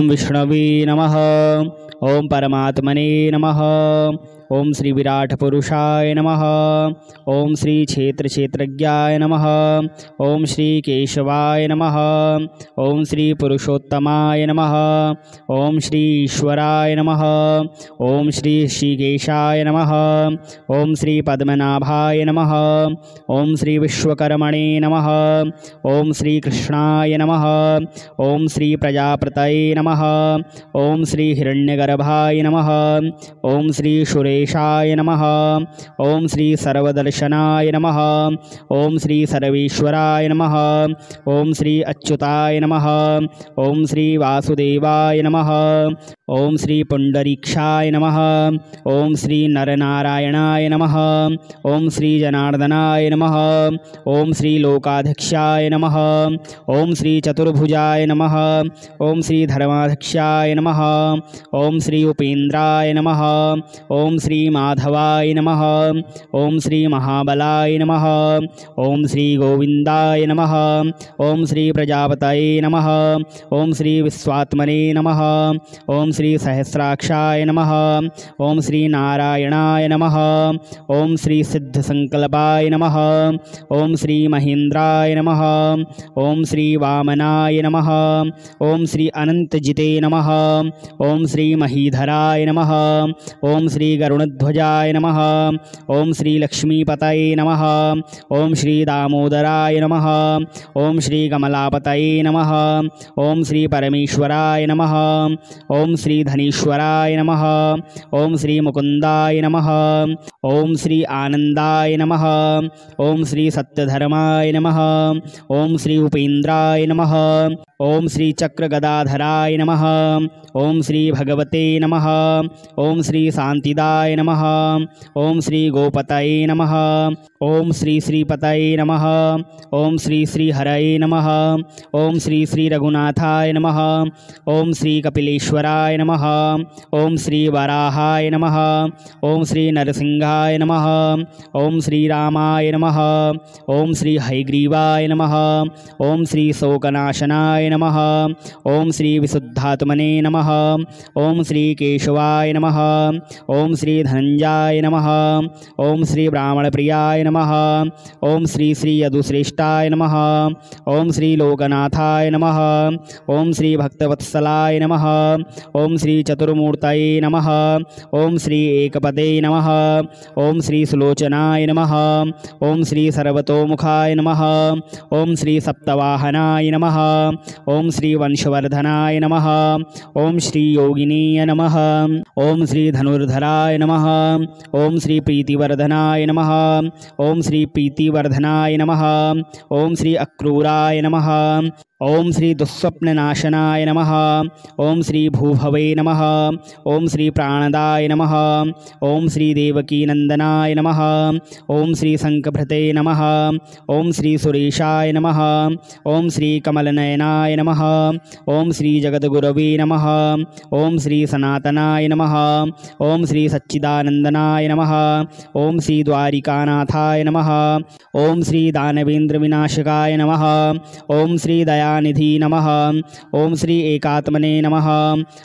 विष्णवे नमः। ओम परमात्मने नमः। ओम श्री विराट पुरुषाय नमः। ओम श्री क्षेत्र क्षेत्रज्ञाय नमः। ओम श्री केशवाय नमः। ओम श्री पुरुषोत्तमाय नमः। ओम श्री ईश्वराय नमः। ओम श्री ऋषिकेशाय नमः। ओम श्री पद्मनाभाय नमः। ओम श्री विश्वकर्मणे नमः। ओम श्री कृष्णाय नमः। ओम श्री प्रजापतये नमः। ओम श्री हिरण्यगर्भाय नमः। ओम श्री सुरेशाय नमः। ओम श्री सर्वदर्शनाय नमः। ओम श्री सर्वेश्वराय नमः। ओम श्री अच्युताय नमः। ओम श्री वासुदेवाय नमः। ओम श्री पुंडरीक्षाय नमः। ओम श्री नरनारायणाय नमः। ओम श्री जनार्दनाय नमः। ओम श्री लोकाध्यक्षाय नमः। ओम श्री चतुर्भुजाय नमः। ओम श्री धर्माध्यक्षाय नमः। ओम श्री उपेन्द्राय नमः। ओम श्री माधवाय नमः। ओम श्री महाबलाय नमः। ओम श्री गोविंदाय नमः। ओम श्री प्रजापतये नमः। ओम श्री विश्वात्मने नमः। ओम श्री सहस्राक्षाय नमः। ओम श्री नारायणाय नमः। ओम श्री सिद्धसंकल्पाय नमः। ओम श्री महेन्द्राय नमः। ओम श्री वामनाय नमः। ओम श्री अनंतजिते नमः। ओम श्री महीधराय नमः। ओम श्री गरुणध्वजाय नमः। ओम श्री लक्ष्मीपतये नमः। ओम श्री दामोदराय नमः। ओम श्री कमलापतये नमः। ओम श्री परमेश्वराय नमः। ओम श्री धनीश्वराय नमः। ओम श्री मुकुंदाय नमः। ओम श्री आनंदाय नमः। ओम श्री सत्यधर्माय नमः। ओम श्री उपेन्द्राय नमः। ओम श्री चक्रगदाधराय नमः। ओम श्री भगवते नमः। ओम श्री शांतिदाय नमः। ओम श्री गोपतये नमः। ओम श्री श्रीपतये नमः। ओम श्री श्रीहरये नमः। ओम श्री श्री रघुनाथाय नमः। ओम श्री कपिलेश्वराय नमः। ओम श्री वराहाय नमः। ओम श्री नरसिंहाय नमः। ओम श्री रामाय नमः। ओम श्री हयग्रीवाय नमः। ओम श्री शोकनाशनाय नमः। ओम श्री विशुद्धात्मने नमः। ओम श्री केशवाय नमः। ओम श्री धनंजयाय नमः। ओम श्री ब्राह्मणप्रियाय नमः। ओम श्री श्री यदुश्रेष्ठाय नमः। ओम श्री लोकनाथाय नमः। ओम श्री भक्तवत्सलाय नमः। ओम श्री चतुर्मूर्तये नमः। ओम श्री एकपदे नमः। ओम श्री सुलोचनाय नमः। ओम श्री सर्वतोमुखाय नमः। ओम श्री सप्तवाहनाय नमः। ओम श्री वंशवर्धनाय नमः। ओम श्री योगिनीय नमः। ओम श्री धनुर्धराय नमः। ओम श्री प्रीतिवर्धनाय नमः। ओम श्री प्रीतिवर्धनाय नमः। ओम श्री अक्रूराय नमः। ओम श्री दुःस्वप्ननाशनाय नमः। ओम श्री भूभवे नमः। ओम श्री प्राणदाय नमः। ओम श्री देवकीनंदनाय नमः। ओम श्री शंखभृते नमः। ओम श्री सुरेशाय नमः। ओम श्री कमलनयनाय नमः। ओम श्री जगद्गुरवे नमः। ओम श्री सनातनाय नमः। ओम श्री सच्चिदानंदनाय नमः। ओम श्री द्वारिकानाथाय नमः। ओम श्री दानवेंद्र विनाशकाय नमः। ओम श्री दयानिधि नमः। ओम श्री एकात्मने नमः।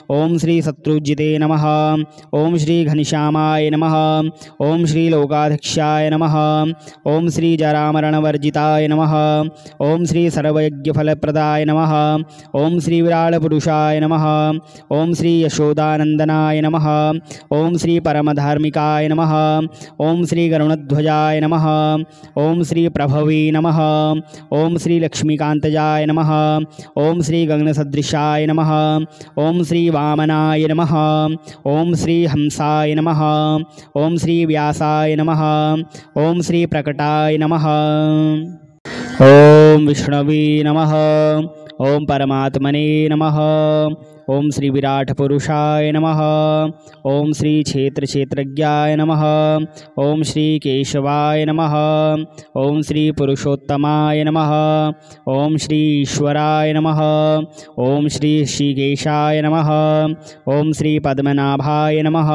ओम श्री शत्रुजिते नमः। ओम श्री घनश्यामाय नमः। ओम श्री लोकाध्यक्षाय नमः। ओम श्री जरामरणवर्जिताय नमः। ओम श्री सर्वयज्ञफलप्रदाय नमः। ओम श्री विराटपुरुषाय नमः। ओम श्री यशोदानंदनाय नमः। ओम श्री परमधार्मिकाय नमः। ओम श्री गरुणध्वजाय नमः। ओम श्री प्रभवे नमः। ओम श्री लक्ष्मीकांतजाय नमः। ओम श्री गगनसदृशाय नमः। ओम श्री वामनाय नमः। ओम श्री हंसाय नमः। ओम श्री व्यासाय नमः। ओम श्री प्रकटाय नमः। ओम विष्णवे नमः। ओम परमात्मने नमः। ओम श्री विराट पुरुषाय नमः। ओम श्री क्षेत्र क्षेत्रज्ञाय नमः। ओम श्री केशवाय नमः। ओम श्री पुरुषोत्तमाय नमः। ओम श्री ईश्वराय नमः। ओम श्री ऋषिकेशाय नमः। ओम श्री पद्मनाभाय नमः।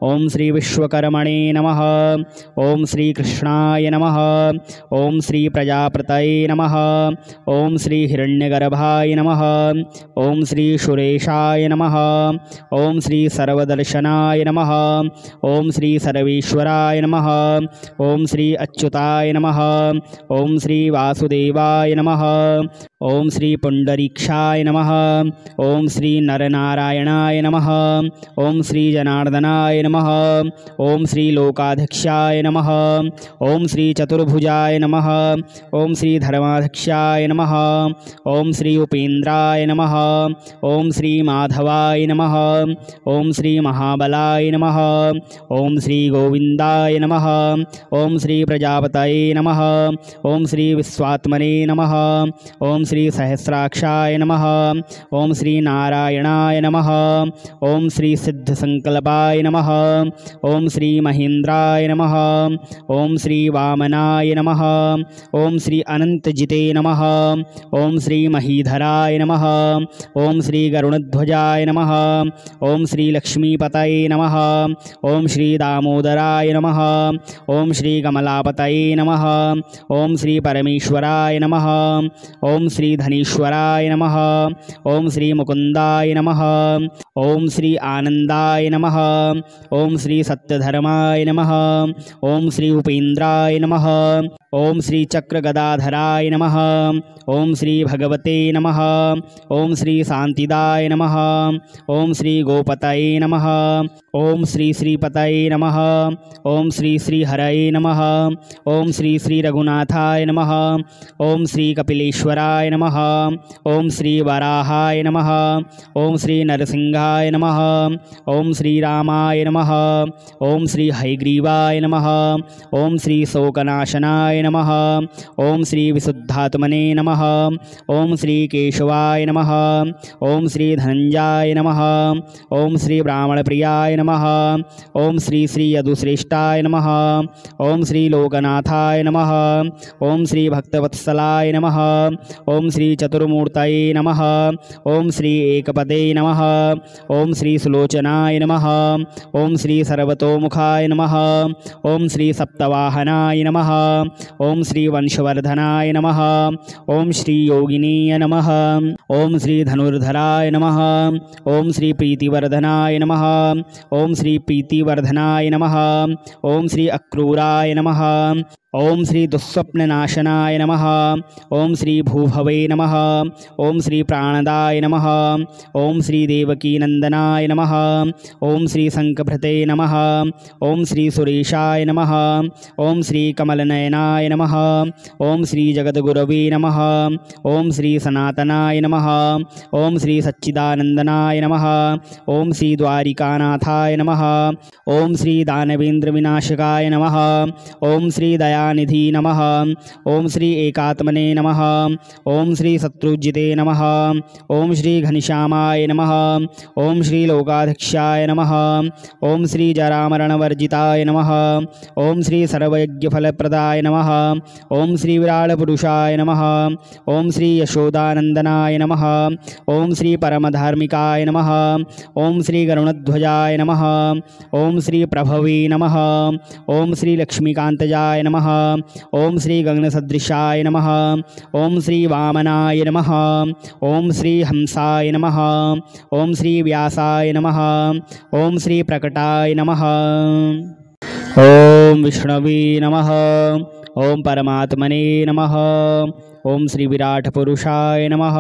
ओम श्री विश्वकर्मणे नमः। ओम श्री कृष्णाय नमः। ओम श्री प्रजा प्रजापतये नमः। ओम श्री हिरण्यगर्भाय नमः। ओम श्री सुरेशाय नमः। ओम श्री सर्वदर्शनाय नमः। ओम श्री सर्वेश्वराय नमः। ओम श्री अच्युताय नमः। ओम श्री वासुदेवाय नमः। ओम श्री पुंडरीक्षाय नमः। ओम श्री नरनारायणाय नमः। ओम श्री जनार्दनाय नमः। ओम श्री लोकाध्यक्षाय नमः। ओम श्री चतुर्भुजाय नमः। ओम श्री धर्माध्यक्षाय नमः। ओम श्री उपेन्द्राय नमः। ओम श्री माधवाय नमः। ओम श्री महाबलाय नमः। ओम श्री गोविंदाय नमः। ओम श्री प्रजापतये नमः। ओम श्री विश्वात्मने नमः। ओम श्री सहस्राक्षाय नमः। ओम श्री नारायणाय नमः। ओम श्री सिद्धसंकल्पाय नमः। ओम श्री महेन्द्राय नमः। ओम श्री वामनाय नमः। ओम श्री अनंतजिते नमः। ओम श्री महीधराय नमः। ओम श्री गरुणध्वजाय नमः। ओम श्री लक्ष्मीपतये नमः। ओम श्री दामोदराय नमः। ओम श्री कमलापतये नमः। ओम श्री परमेश्वराय नमः। ओम श्री धनीश्वराय नमः। ओम श्री मुकुंदाय नमः। ओम श्री आनंदाय नमः। ओम श्री सत्यधर्माय नमः। ओम श्री उपेन्द्राय नमः। ओम श्री चक्रगदाधराय नमः। ओम श्री भगवते नमः। ओम श्री शांतिदाय नमः। ओम श्री गोपतये नमः। ओम श्री श्रीपतये नमः। ओम श्री श्रीहरये नमः। ओम श्री श्री रघुनाथाय नमः। ओम श्री कपिलेश्वराय नमः। ओम श्री वराहाय नमः। ओम श्री नरसिंहाय नमः। ओम श्री रामाय नमः। ओम श्री हयग्रीवाय नमः। ओम श्री शोकनाशनाय नमः। ओम श्री विशुद्धात्मने नमः। ओम श्री केशवाय नमः। ओम श्री धनंजयाय नमः। ओम श्री ब्राह्मणप्रियाय नमः। ओम श्री श्री यदुश्रेष्ठाय नमः। ओम श्री लोकनाथाय नमः। ओम श्री भक्तवत्सलाय नमः। ओम श्री चतुर्मूर्तये नमः। ओम श्री एकपदे नमः। ओम श्री सुलोचनाय नमः। ओम श्री सर्वतोमुखाय नमः। ओम श्री सप्तवाहनाय नमः। ओम श्री वंशवर्धनाय नमः। ओम श्री योगिनीय नमः। ओम श्री धनुर्धराय नमः। ओम श्री प्रीतिवर्धनाय नमः। ओम श्री प्रीतिवर्धनाय नमः। ओम श्री अक्रूराय नमः। ओम श्री दुःस्वप्ननाशनाय नमः। ओम श्री भूभवे नमः। ओम श्री प्राणदाय नमः। ओम श्री देवकीनंदनाय नमः। ओम श्री शंखभृते नमः। ओम श्री सुरेशाय नमः। ओम श्री कमलनयनाय नमः। ओम श्री जगद्गुरवे नमः। ओम श्री सनातनाय नमः। ओम श्री सच्चिदानंदनाय नमः। ओम श्री द्वारिकानाथाय नमः। ओम श्री दानवेंद्र विनाशकाय नमः। ओम श्री दयानिधि नमः। ओम श्री एकात्मने नमः। ओम श्री शत्रुजिते नमः। ओम श्री घनश्यामाय नमः। ओम श्री लोकाध्यक्षाय नमः। ओम श्री जरामरणवर्जिताय नमः। ओम श्री सर्वयज्ञफलप्रदाय नमः। ओम श्री विराटपुरुषाय नमः। ओम श्री यशोदानंदनाय नमः। ओम श्री परमधार्मिकाय नमः। ओम श्री गरुणध्वजाय नमः। ओम श्री प्रभवे नमः। ओम श्री लक्ष्मीकांतजाय नमः। ओम श्री गगनसदृशाय नमः। ओम श्री वामनाय नमः। ओम श्री हंसाय नमः। ओम श्री व्यासाय नमः। ओम श्री प्रकटाय नमः। ओम विष्णवे नमः। ओम परमात्मने नमः। ओम श्री विराट पुरुषाय नमः।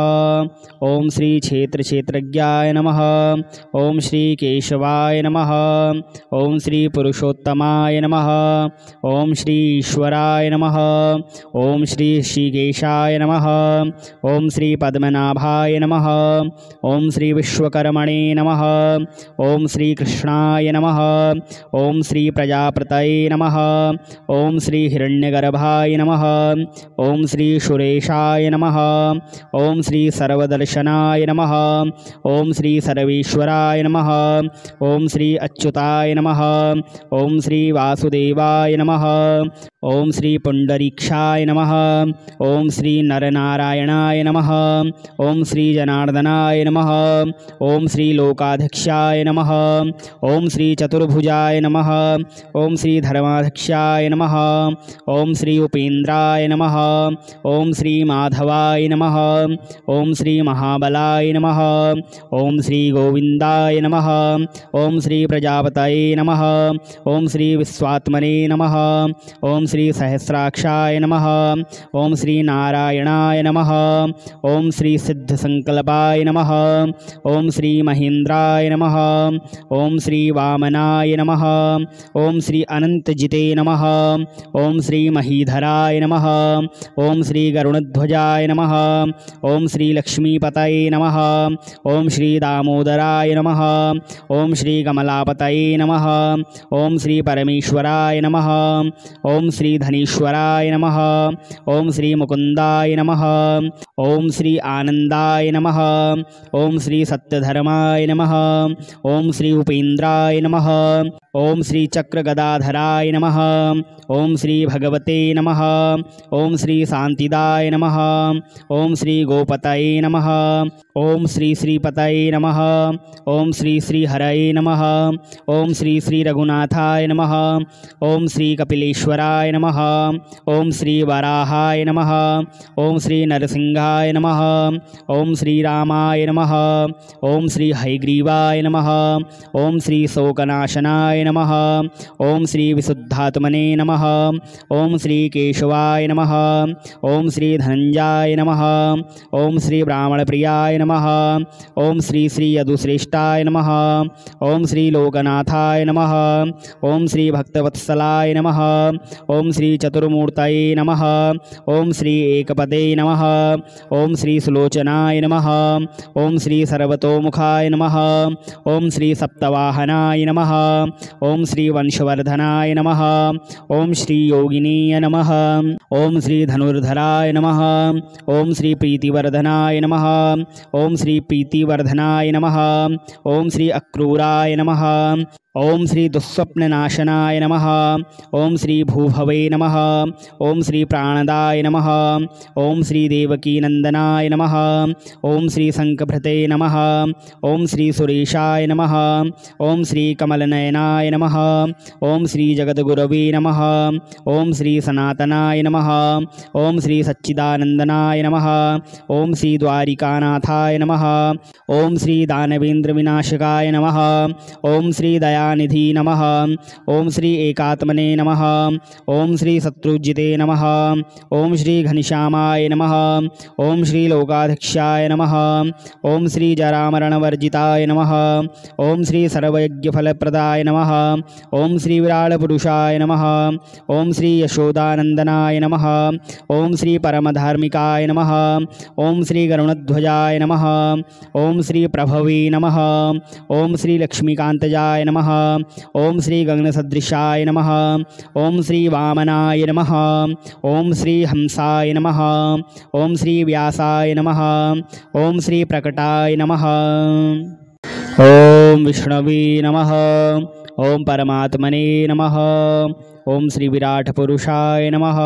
ओम श्री क्षेत्र क्षेत्रज्ञाय नमः। ओम श्री केशवाय नमः। ओम श्री पुरुषोत्तमाय नमः। ओम श्री ईश्वराय नमः। ओम श्री ऋषिकेशाय नमः। ओम श्री पद्मनाभाय नमः। ओम श्री विश्वकर्मणे नमः। ओम श्री कृष्णाय नमः। ओम श्री प्रजापतये नमः। ओम श्री हिरण्यगर्भाय नमः। ओम श्री सुरे सर्वेशाय नमः। ओम श्री सर्वदर्शनाय नमः। ओम श्री सर्वेश्वराय नमः। ओम श्री अच्युताय नमः। ओम श्री वासुदेवाय नमः। ओम श्री पुंडरीक्षाय नमः। ओम श्री नरनारायणाय नमः। ओम श्री जनार्दनाय नमः। ओम श्री लोकाध्यक्षाय नमः। ओम श्री चतुर्भुजाय नमः। ओम श्री धर्माध्यक्षाय नमः। ओम श्री उपेन्द्राय नमः। ओम श्री माधवाय नमः। ओम श्री महाबलाय नमः। ओम श्री गोविंदाय नमः। ओम श्री प्रजापतये नमः। ओम श्री विश्वात्मने नमः। ओम श्री सहस्राक्षाय नमः। ओम श्री नारायणाय नमः। ओम श्री सिद्धसंकल्पाय नमः। ओम श्री महेन्द्राय नमः। ओम श्री वामनाय नमः। ओम श्री अनंतजिते नमः। ओम श्री महीधराय नमः। ओम श्री गरुणध्वजाय नमः। ओम श्री लक्ष्मीपतये नमः। ओम श्री दामोदराय नमः। ओम श्री कमलापतये नमः। ओम श्री परमेश्वराय नमः। ओम श्री धनीश्वराय नमः। ओम श्री मुकुंदाय नमः। ओम श्री आनंदाय नमः। ओम श्री सत्यधर्माय नमः। ओम श्री उपेन्द्राय नमः। ओम श्री चक्रगदाधराय नमः। ओम श्री भगवते नमः। ओम श्री शांतिदाय नमः। ओम श्री गोपतये नमः। ओम श्री श्रीपतये नमः। ओम श्री श्रीहरये नमः। ओम श्री श्री रघुनाथाय नमः। ओम श्री कपिलेश्वराय नमः। ओम श्री वराहाय नमः। ओम श्री नरसिंहाय नमः। ओम श्री रामाय नमः। ओम श्री हयग्रीवाय नमः। ओम श्री शोकनाशनाय नमः। ओम श्री विशुद्धात्मने नमः। ओम श्री केशवाय नमः। ओम श्री धनंजयाय नमः। ओम श्री ब्राह्मणप्रियाय नमः। ओम श्री श्री यदुश्रेष्ठाय नमः। ओम श्री लोकनाथाय नमः। ओम श्री भक्तवत्सलाय नमः। ओम श्री चतुर्मूर्तये नमः। ओम श्री एकपदे नमः। ओम श्री सुलोचनाय नमः। ओम श्री सर्वतोमुखाय नमः। ओम श्री सप्तवाहनाय नमः। ओम श्री वंशवर्धनाय नमः। ओम श्री योगिनीय नमः। ओम श्री धनुर्धराय नमः। ओम श्री प्रीतिवर्धनाय नमः। ओम श्री प्रीतिवर्धनाय नमः। ओम श्री अक्रूराय नमः। ओम श्री दुःस्वप्ननाशनाय नमः। ओम श्री भूभवे नमः। ओम श्री प्राणदाय नमः। ओम श्री देवकीनंदनाय नमः। ओम श्री शंखभृते नमः। ओम श्री सुरेशाय नमः। ओम श्री कमलनयनाय नमः। ओम श्री जगद्गुरवे नमः। ओम श्री सनातनाय नमः। ओम श्री सच्चिदानंदनाय नमः। ओम श्री द्वारिकानाथाय नमः। ओम श्री दानवेंद्र विनाशकाय नमः। ओम श्री दयानिधि नमः। ओम श्री एकात्मने नमः। ओम श्री शत्रुजिते नमः। ओम श्री घनश्यामाय नमः। ओम श्री लोकाध्यक्षाय नमः। ओम श्री जरामरणवर्जिताय नमः। ओम श्री सर्वयज्ञफलप्रदाय नमः। ओम श्री विराटपुरुषाय नमः। ओम श्री यशोदानंदनाय नमः। ओम श्री परमधार्मिकाय नमः। ओम श्री गरुणध्वजाय नमः। ओम श्री प्रभवे नमः। ओम श्री लक्ष्मीकांतजाय नमः। ओम श्री गगनसदृशाय नमः। ओम श्री वामनाय नमः। ओम श्री हंसाय नमः। ओम श्री व्यासाय नमः। ओम श्री प्रकटाय नमः। ओम विष्णवे नमः। ओम परमात्मने नमः। ओम श्री विराट पुरुषाय नमः।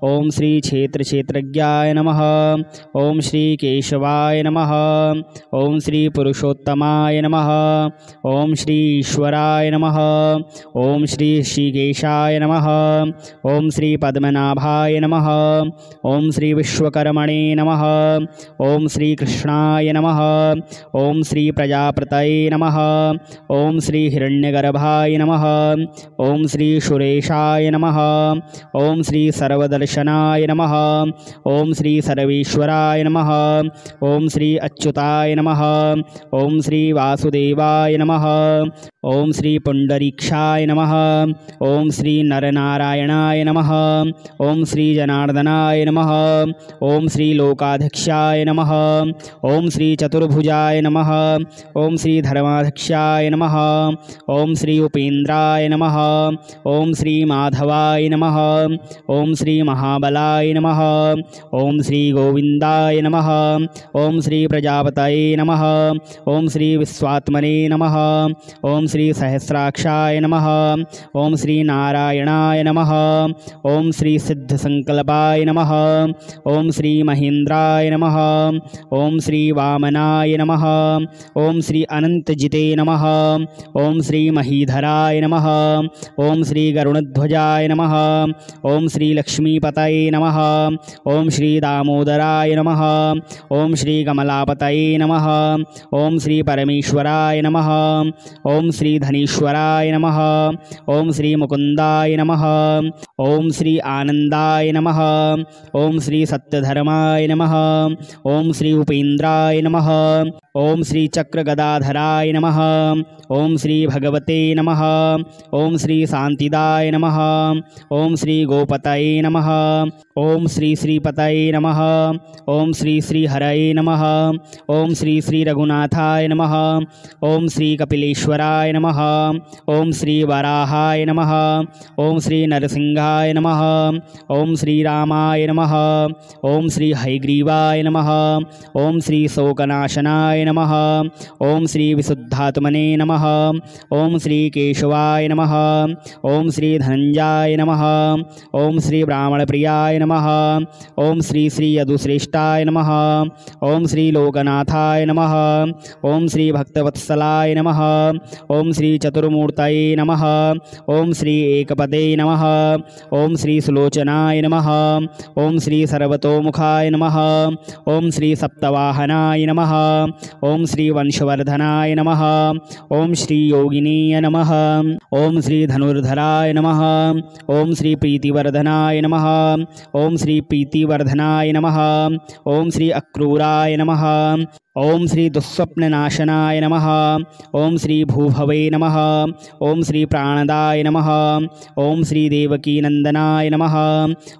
ओम श्री क्षेत्र क्षेत्रज्ञाय नमः। ओम श्री केशवाय नमः। ओम श्री पुरुषोत्तमाय नमः। ओम श्री ईश्वराय नमः। ओम श्री ऋषिकेशाय नमः। ओम श्री पद्मनाभाय नमः। ओम श्री विश्वकर्मणे नमः। ओम श्री कृष्णाय नमः। ओम श्री प्रजापतये नमः। ओम श्री हिरण्यगर्भाय नमः। ओम श्री सुरेशाय नमः। ओम श्री सर्वदर्शनाय नमः। ओम श्री सर्वेश्वराय नमः। ओम श्री अच्युताय नमः। ओम श्री वासुदेवाय नमः। ओम श्री पुंडरीक्षाय नमः। ओम श्री नरनारायणाय नमः। ओम श्री जनार्दनाय नमः। ओम श्री लोकाध्यक्षाय नमः। ओम श्री चतुर्भुजाय नमः। ओम श्री धर्माध्यक्षाय नमः। ओम श्री उपेन्द्राय नमः। ओम श्री माधवाय नमः। ओम श्री महाबलाय नमः। ओम श्री गोविंदाय नमः। ओम श्री प्रजापतये नमः। ओम श्री विश्वात्मने नमः। ओम श्री सहस्राक्षाय नमः। ओम श्री नारायणाय नमः। ओम श्री सिद्धसंकल्पाय नमः। ओम श्री महेंद्राय नमः। ओम श्री वामनाय नमः। ओम श्री अनंतजिते नमः। ओम श्री महीधराय नमः। ओम श्री गरुणध्वजाय नमः। ओम श्री लक्ष्मीपतये नमः। ओम श्री दामोदराय नमः। ओम श्री कमलापतये नमः। ओम श्री परमेश्वराय नमः। ओम श्री धनीश्वराय नमः। ओम श्री मुकुंदाय नमः। ओम श्री आनंदाय नमः। ओम श्री सत्यधर्माय नमः। ओम श्री उपेन्द्राय नमः। ओम श्री चक्रगदाधराय नमः। ओम श्री भगवते नमः। ओम श्री शांतिदाय नमः। ओम श्री गोपतये नमः। ओम श्री श्रीपतये नमः। ओम श्री श्रीहरये नमः। ओम श्री श्री रघुनाथाय नमः। ओम श्री कपिलेश्वराय नमः। ओम श्री वराहाय नमः। ओम श्री नरसिंहाय नमः। ओम श्री रामाय नमः। ओम श्री हयग्रीवाय नमः। ओम श्री शोकनाशनाय नमः। ओम श्री विशुद्धात्मने नमः। ओम श्री केशवाय नमः। ओम श्री धनंजयाय नमः। ओम श्री ब्राह्मणप्रियाय नमः। ओम श्री श्री यदुश्रेष्ठाय नमः। ओम श्री लोकनाथाय नमः। ओम श्री भक्तवत्सलाय नमः। ओम श्री चतुर्मूर्तये नमः। ओम श्री एकपदे नमः। ओम श्री सुलोचनाय नमः। ओम श्री सर्वतोमुखाय नमः। ओम श्री सप्तवाहनाय नमः। ओम श्री वंशवर्धनाय नमः। ओम श्री योगिनीय नमः। ओम श्री धनुर्धराय नमः। ओम श्री प्रीतिवर्धनाय नमः। ओम श्री प्रीतिवर्धनाय नमः। ओम श्री अक्रूराय नमः। ओम श्री दुःस्वप्ननाशनाय नमः। ओम श्री भूभवे नमः। ओम श्री प्राणदाय नमः। ओम श्री देवकीनंदनाय नमः।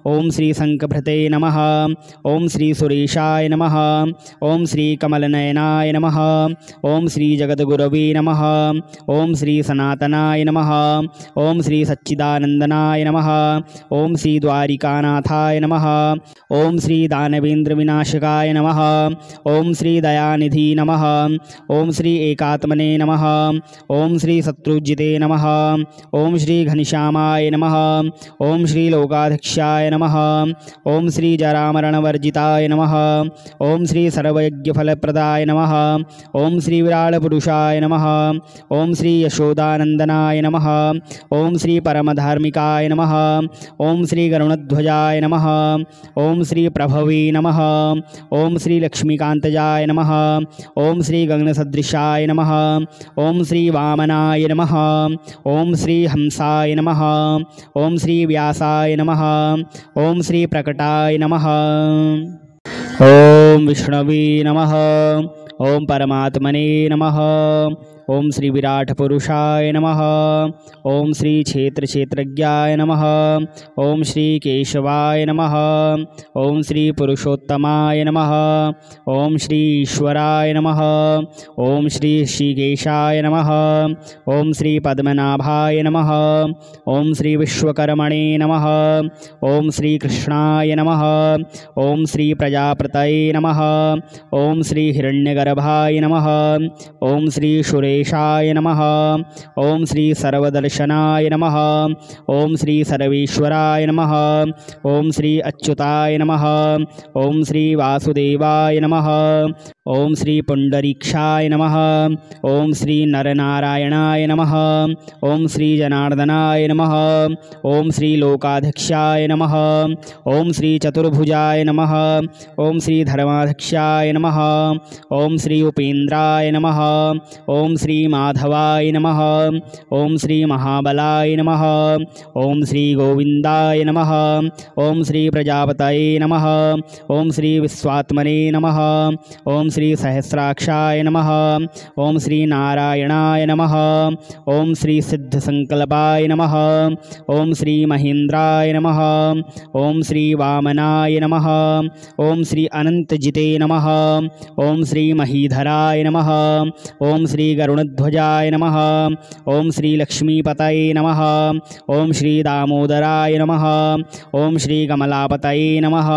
ओम श्री शंखभृते नमः। ओम श्री सुरेशाय नमः। ओम श्री कमलनयनाय नमः। ओम श्री जगद्गुरवे नमः। ओम श्री सनातनाय नमः। ओम श्री सच्चिदानंदनाय नमः। ओम श्री द्वारिकानाथाय नमः। ओम श्री दानवेंद्र विनाशकाय नमः। ओम श्री दयानिधि नमः। ओम श्री एकात्मने नमः। ओम श्री शत्रुजिते नमः। ओम श्री घनश्यामाय नमः। ओम श्री लोकाध्यक्षाय नमः। ओम श्री जरामरणवर्जिताय नमः। ओम श्री सर्वयज्ञफलप्रदाय नमः। ओम श्री विराटपुरुषाय नमः। ओम श्री यशोदानंदनाय नमः। ओम श्री परमधार्मिकाय नमः। ओम श्री गरुणध्वजाय नमः। ओम श्री प्रभवे नमः। ओम श्री लक्ष्मीकांतजाय नमः। ओम श्री गगनसदृशाय नमः। ओम श्री वामनाय नमः। ओम श्री हंसाय नमः। ओम श्री व्यासाय नमः। ओम श्री प्रकटाय नमः। ओम विष्णवे नमः। ओम परमात्मने नमः। ओम श्री विराट पुरुषाय नमः। ओम श्री क्षेत्र क्षेत्रज्ञाय नमः। ओम श्री केशवाय नमः। ओम श्री पुरुषोत्तमाय नमः। ओम श्री ईश्वराय नमः। ओम श्री ऋषिकेशाय नमः। ओम श्री पद्मनाभाय नमः। ओम श्री विश्वकर्मणे नमः। ओम श्री कृष्णाय नमः। ओम श्री प्रजापतये नमः। ओम श्री हिरण्यगर्भाय नमः। ओम श्री सुरेशाय नमः। ओम श्री सर्वदर्शनाय नमः। ओम श्री सर्वेश्वराय नमः। ओम श्री अच्युताय नमः। ओम श्री वासुदेवाय नमः। ओम श्री पुंडरीक्षाय नमः। ओम श्री नरनारायणाय नमः। ओम श्री जनार्दनाय नमः। ओम श्री लोकाध्यक्षाय नमः। ओम श्री चतुर्भुजाय नमः। ओम श्री धर्माध्यक्षाय नमः। ओम श्री उपेन्द्राय नमः। ओम श्री माधवाय नमः। ओम श्री महाबलाय नमः। ओम श्री गोविंदाय नमः। ओम श्री प्रजापतये नमः। ओम श्री विश्वात्मने नमः। ओम श्री सहस्राक्षाय नमः। ओम श्री नारायणाय नमः। ओम श्री सिद्धसंकल्पाय नमः। ओम श्री महेंद्राय नमः। ओम श्री वामनाय नमः। ओम श्री अनंतजिते नमः। ओम श्री महीधराय नमः। ओम श्री गरुणध्वजाय नमः। ओम श्री लक्ष्मीपतये नमः। ओम श्री दामोदराय नमः। ओम श्री कमलापतये नमः।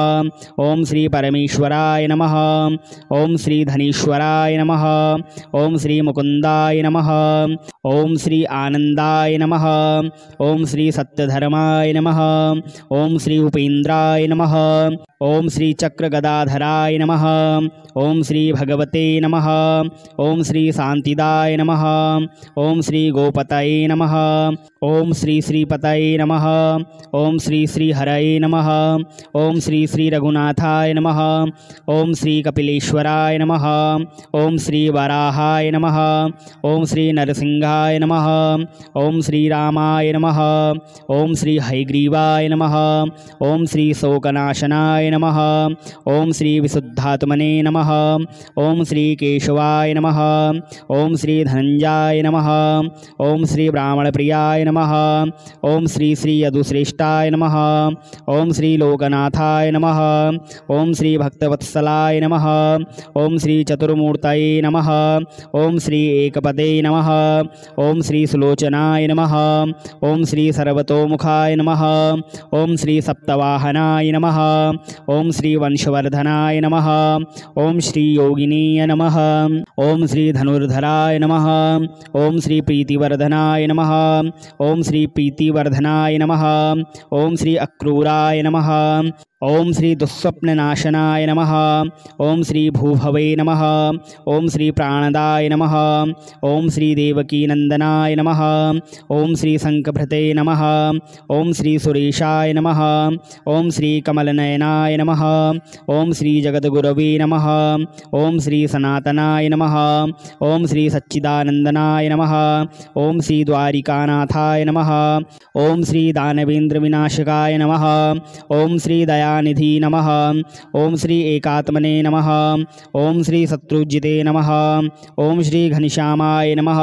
ओम श्री परमेश्वराय नमः। ओम श्री धनीश्वराय नमः। ओम श्री मुकुंदाय नमः। ओम श्री आनंदाय नमः। ओम श्री सत्यधर्माय नमः। ओम श्री उपेन्द्राय नमः। ओम श्री चक्रगदाधराय नमः। ओम श्री भगवते नमः। ओम श्री शांतिदाय नमः। ओम श्री गोपतये नमः। ओम श्री श्रीपतये नमः। ओम श्री श्रीहरये नमः। ओम श्री श्री रघुनाथाय नमः। ओम श्री कपिलेश्वराय नमः। ओम श्री वराहाय नमः। ओम श्री नरसिंहाय नमः। ओम श्री रामाय नमः। ओम श्री हयग्रीवाय नमः। ओम श्री शोकनाशनाय नमः। ओम श्री विशुद्धात्मने नमः। ओम श्री केशवाय नमः। ओम श्री धनंजयाय नमः। ओम श्री ब्राह्मणप्रियाय नमः। ओम श्री श्री यदुश्रेष्ठाय नमः। ओम श्री लोकनाथाय नमः। ओम श्री भक्तवत्सलाय नमः। ओम श्री चतुर्मूर्तये नमः। ओम श्री एकपदे नमः। ओम श्री सुलोचनाय नमः। ओम श्री सर्वतोमुखाय नमः। ओम श्री सप्तवाहनाय नमः। ओम श्री वंशवर्धनाय नमः। ओम श्री योगिनीय नमः। ओम श्री धनुर्धराय नमः। ओम श्री प्रीतिवर्धनाय नमः। ओम श्री प्रीतिवर्धनाय नमः। ओम श्री अक्रूराय नमः। ओम श्री दुःस्वप्ननाशनाय नमः। ओम श्री भूभवे नमः। ओम श्री प्राणदाय नमः। ओम श्री देवकीनंदनाय नमः। ओम श्री शंखभृते नमः। ओम श्री सुरेशाय नमः। ओम श्री कमलनयनाय नमः। ओम श्री जगद्गुरवे नमः। ओम श्री सनातनाय नमः। ओम श्री सच्चिदानंदनाय नमः। ओम श्री द्वारिकानाथाय नमः। ओम श्री दानवेंद्र विनाशकाय नमः। ओम श्री दयानिधि नमः। ओम श्री एकात्मने नमः। ओम श्री शत्रुजिते नमः। ओम श्री घनश्यामाय नमः।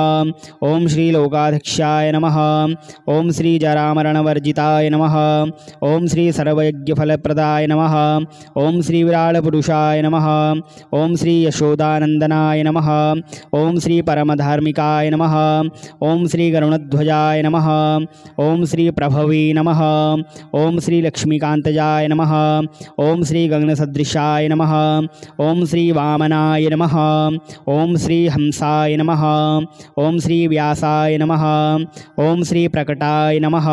ओम श्री लोकाध्यक्षाय नमः। ओम श्री जरामरणवर्जिताय नमः। ओम श्री सर्वयज्ञफलप्रदाय नमः। ओम श्री विराटपुरुषाय नमः। ओम श्री यशोदानंदनाय नमः। ओम श्री परमधार्मिकाय नमः। ओम श्री गरुणध्वजाय नमः। ओम श्री प्रभवे नमः। ओम श्री लक्ष्मीकांतजाय नमः। ओम श्री गगनसदृशाय नमः। ओम श्री वामनाय नमः। ओम श्री हंसाय नमः। ओम श्री व्यासाय नमः। ओम श्री प्रकटाय नमः।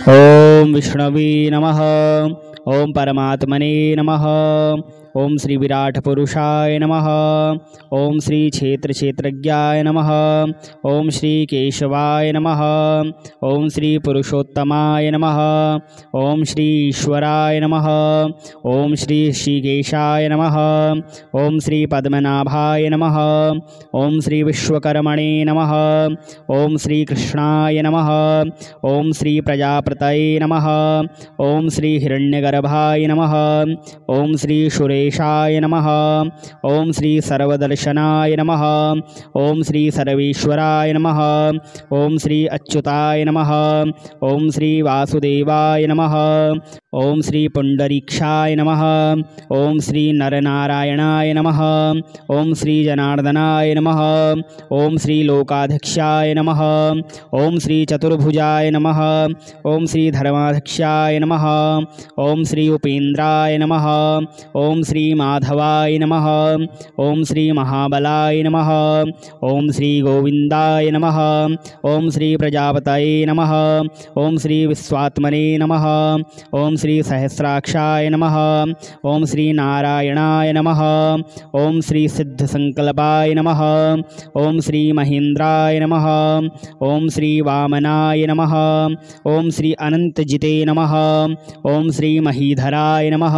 ओम विष्णवे नमः। ओम परमात्मने नमः। ओम श्री विराट पुरुषाय नमः। ओम श्री क्षेत्र क्षेत्रज्ञाय नमः। ओम श्री केशवाय नमः। ओम श्री पुरुषोत्तमाय नमः। ओम श्री ईश्वराय नमः। ओम श्री ऋषिकेशाय नमः। ओम श्री पद्मनाभाय नमः। ओम श्री विश्वकर्मणे नमः। ओम श्री कृष्णाय नमः। ओम श्री प्रजापतये नमः। ओम श्री हिरण्यगर्भाय नमः। ओम श्री सुरेशाय नमः। ओम श्री सर्वदर्शनाय नमः। ओम श्री सर्वेश्वराय नमः। ओम श्री अच्युताय नमः। ओम श्री वासुदेवाय नमः। ओम श्री पुंडरीक्षाय नमः। ओम श्री नरनारायणाय नमः। ओम श्री जनार्दनाय नमः। ओम श्री लोकाध्यक्षाय नमः। ओम श्री चतुर्भुजाय नमः। ओम श्री धर्माध्यक्षाय नमः। ओम श्री उपेन्द्राय नमः। ओम श्री माधवाय नमः। ओम श्री महाबलाय नमः। ओम श्री गोविंदाय नमः। ओम श्री प्रजापतये नमः। ओम श्री विश्वात्मने नमः। ओम श्री सहस्राक्षाय नमः। ओम श्री नारायणाय नमः। ओम श्री सिद्धसंकल्पाय नमः। ओम श्री महेन्द्राय नमः। ओम श्री वामनाय नमः। ओम श्री अनंतजिते नमः। ओम श्री महीधराय नमः।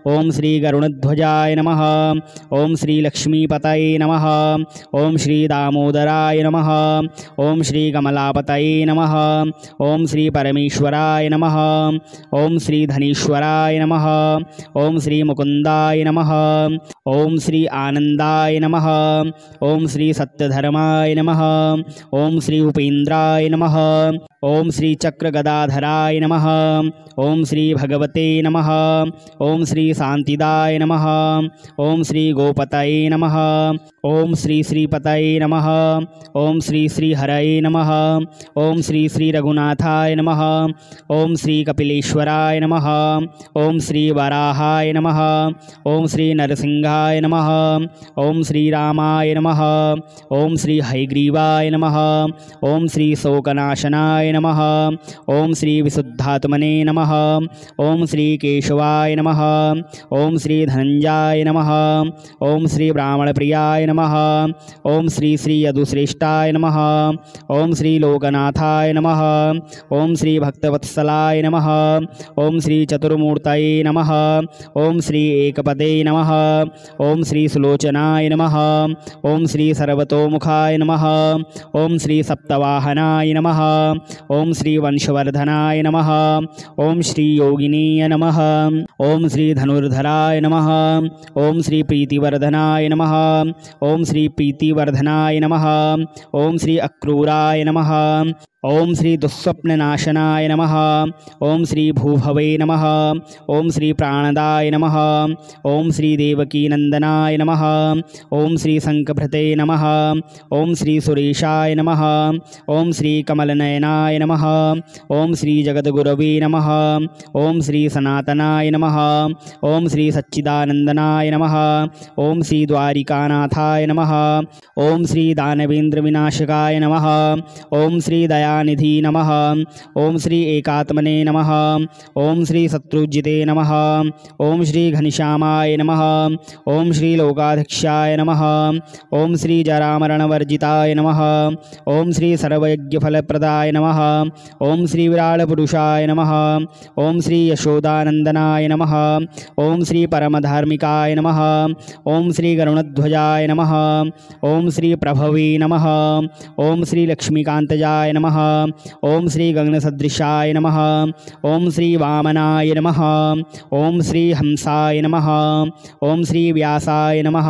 ओम श्री गरुणध्वजाय नमः। ओम श्री लक्ष्मीपतये नमः। ओम श्री दामोदराय नमः। ओम श्री कमलापतये नमः। ओम श्री परमेश्वराय नमः। ओम श्री धनीश्वराय नमः। ओम श्री मुकुंदाय नमः। ओम श्री आनंदाय नमः। ओम श्री सत्यधर्माय नमः। ओम श्री उपेन्द्राय नमः। ओम श्री चक्रगदाधराय नमः। ओम श्री भगवते नमः। ओम श्री शांतिदाय गोविंदाय नमः। ओम श्री गोपतये नमः। ओम श्री श्रीपतये नमः। ओम श्री श्री हरये नमः। ओम श्री श्री रघुनाथाय नमः। ओम श्री कपिलेश्वराय नमः। ओम श्री वराहाय नमः। ओम श्री नरसिंहाय नमः। ओम श्री रामाय नमः। ओम श्री हयग्रीवाय नमः। ओम श्री शोकनाशनाय नमः। ओम श्री विशुद्धात्मने नमः। ओम श्री केशवाय नमः। ओम श्री धनंजयाय नमः। ओम श्री ब्राह्मणप्रियाय नमः। ओम श्री श्री यदुश्रेष्ठाय नमः। ओम श्री लोकनाथाय नमः। ओम श्री भक्तवत्सलाय नमः। ओम श्री चतुर्मूर्तये नमः। ओम श्री एकपदे नमः। ओम श्री सुलोचनाय नमः। ओम श्री सर्वतोमुखाय नमः। ओम श्री सप्तवाहनाय नमः। ओम श्री वंशवर्धनाय नमः। ओम श्री योगिनीय नमः। ओम श्री धनुर्धराय नमः। ओम श्री प्रीतिवर्धनाय नमः। ओम श्री प्रीतिवर्धनाय नमः। ओम श्री अक्रूराय नमः। ओम श्री दुःस्वप्ननाशनाय नमः। ओम श्री भूभवे नमः। ओम श्री प्राणदाय नमः। ओम श्री देवकीनंदनाय नमः। ओम श्री शंखभृते नमः। ओम श्री सुरेशाय नमः। ओम श्री कमलनयनाय नमः। ओम श्री जगद्गुरवे नमः। ओम श्री सनातनाय नमः। ओम श्री सच्चिदानंदनाय नमः। ओम श्री द्वारिकानाथाय नमः। ओम श्री दानवेंद्र विनाशकाय नमः। ओम श्री दयानिधि नमः। ओम श्री एकात्मने नमः। ओम श्री शत्रुजिते नमः। ओम श्री घनश्यामाय नमः। ओम श्री लोकाध्यक्षाय नमः। ओम श्री जरामरणवर्जिताय नमः। ओम श्री सर्वयज्ञफलप्रदाय नमः। ओम श्री विराटपुरुषाय नमः। ओम श्री यशोदानंदनाय नमः। ओम श्री परमधार्मिकाय नमः। ओम श्री गरुणध्वजाय नमः। ओम श्री प्रभवे नमः। ओम श्री लक्ष्मीकांतजाय नमः। ओम श्री गगनसदृशाय नमः। ओम श्री वामनाय नमः। ओम श्री हंसाय नमः। ओम श्री व्यासाय नमः।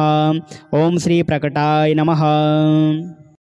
ओम श्री प्रकटाय नमः।